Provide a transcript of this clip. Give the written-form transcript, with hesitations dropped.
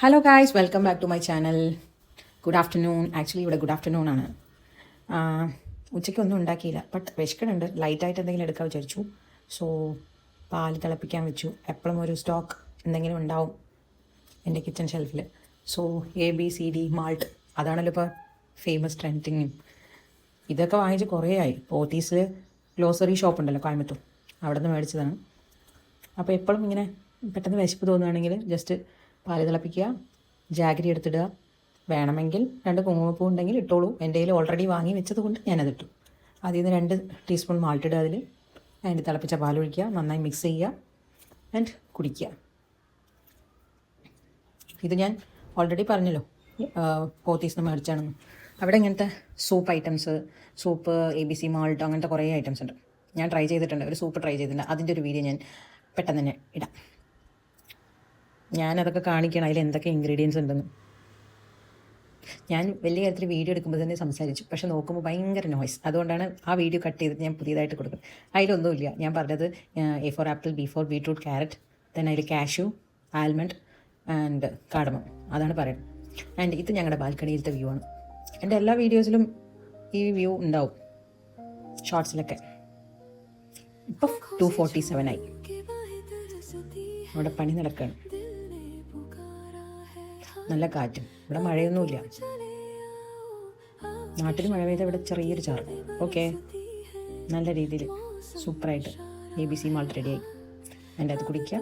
Hello guys, welcome back to my channel. Good afternoon. Actually ഇവിടെ good afternoon ആണ്. ഉച്ചയ്ക്കൊന്നും ഉണ്ടാക്കിയില്ല, ബട്ട് വിശക്കണുണ്ട്. ലൈറ്റായിട്ട് എന്തെങ്കിലും എടുക്കാൻ വിചാരിച്ചു. സോ പാൽ തിളപ്പിക്കാൻ വെച്ചു. എപ്പോഴും ഒരു സ്റ്റോക്ക് എന്തെങ്കിലും ഉണ്ടാവും എൻ്റെ കിച്ചൺ ഷെൽഫിൽ. സോ ABCD മാൾട്ട്, അതാണല്ലോ ഇപ്പോൾ ഫേമസ് ട്രെൻഡിങ്ങും. ഇതൊക്കെ വാങ്ങിച്ച് കുറേ ആയി. പോത്തീസിൽ ഗ്ലോസറി ഷോപ്പ് ഉണ്ടല്ലോ കോയമ്പത്തൂർ, അവിടെ നിന്ന് മേടിച്ചതാണ്. അപ്പോൾ എപ്പോഴും ഇങ്ങനെ പെട്ടെന്ന് വിശപ്പ് തോന്നുകയാണെങ്കിൽ ജസ്റ്റ് പാല് തിളപ്പിക്കുക, ജാഗരി എടുത്തിടുക, വേണമെങ്കിൽ 2 കുങ്കുമപ്പൂ ഉണ്ടെങ്കിൽ ഇട്ടോളൂ. എൻ്റെ കയ്യിൽ ഓൾറെഡി വാങ്ങി വെച്ചത് കൊണ്ട് ഞാനതിട്ടു. അതിൽ നിന്ന് 2 ടീസ്പൂൺ മാൾട്ട് ഇടുക, അതിൻ്റെ തിളപ്പിച്ച പാലൊഴിക്കുക, നന്നായി മിക്സ് ചെയ്യുക ആൻഡ് കുടിക്കുക. ഇത് ഞാൻ ഓൾറെഡി പറഞ്ഞല്ലോ, പോത്തീസ് നിന്ന് മേടിച്ചാണെന്ന്. അവിടെ ഇങ്ങനത്തെ soup items, soup ABC malt, അങ്ങനത്തെ കുറേ ഐറ്റംസ് ഉണ്ട്. ഞാൻ ട്രൈ ചെയ്തിട്ടുണ്ട്, ഒരു സൂപ്പ് ട്രൈ ചെയ്തിട്ടുണ്ട്. അതിൻ്റെ ഒരു വീഡിയോ ഞാൻ പെട്ടെന്ന് തന്നെ ഇടാം. ഞാനതൊക്കെ കാണിക്കണം, അതിൽ എന്തൊക്കെ ഇൻഗ്രീഡിയൻസ് ഉണ്ടെന്ന്. ഞാൻ വലിയ കാര്യത്തിൽ വീഡിയോ എടുക്കുമ്പോൾ തന്നെ സംസാരിച്ചു, പക്ഷെ നോക്കുമ്പോൾ ഭയങ്കര നോയ്സ്. അതുകൊണ്ടാണ് ആ വീഡിയോ കട്ട് ചെയ്തിട്ട് ഞാൻ പുതിയതായിട്ട് കൊടുക്കുന്നത്. അതിലൊന്നുമില്ല. ഞാൻ പറഞ്ഞത് A for apple, B for beetroot, carrot, then അതിൽ കാഷ്യൂ, ആൽമണ്ട് ആൻഡ് കാർഡമം, അതാണ് പറയുന്നത്. ആൻഡ് ഇത് ഞങ്ങളുടെ ബാൽക്കണിയിലത്തെ വ്യൂ ആണ്. എൻ്റെ എല്ലാ വീഡിയോസിലും ഈ വ്യൂ ഉണ്ടാവും, ഷോർട്സിലൊക്കെ. ഇപ്പം 2:47 ആയി. അവിടെ പണി നടക്കുകയാണ്. നല്ല കാറ്റും. ഇവിടെ മഴയൊന്നുമില്ല. നാട്ടിൽ മഴ പെയ്ത ഇവിടെ ചെറിയൊരു ചാറ്. ഓക്കെ, നല്ല രീതിയിൽ സൂപ്പറായിട്ട് ABC മാൾട്ട് റെഡിയായി. അതിൻ്റെ അത് കുടിക്കുക.